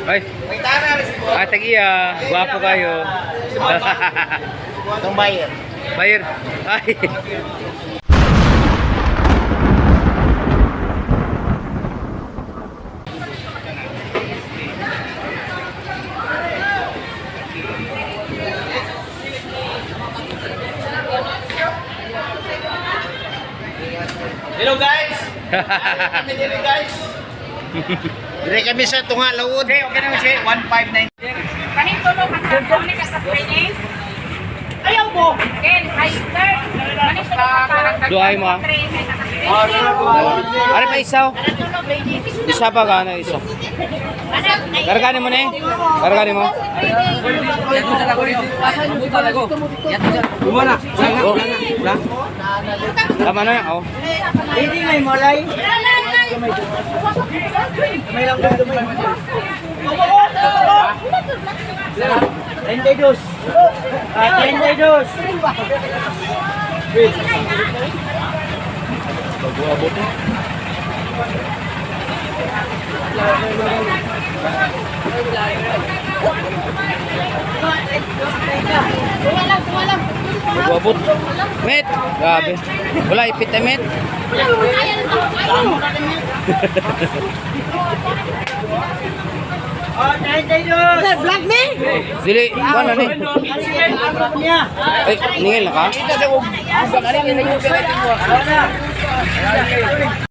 Ay. Tagiya. Guwapo kayo. Itong buyer. Buyer. Ay. Hello guys! Kami dito guys! Dire kami sa Tunga Laud. Okay naman siya. 159. Kahit tulong ka sa kami ka sa training. Ayaw mo! Ken, hi sir! Kahit tulong ka sa Duhay mo, ah. training. Ano pa isaw? Isa pa ka na isa. Karganin mo na eh. Karganin mo. Oh. Tama na. Oh. Hindi may malay. May lang doon may. 32. 32. Wait. Bago-abot eh. Bago-abot. Met. Grabe. Wala ipit na met. Vlog ni? Dili. Ano ni? Ay, ningil na ka?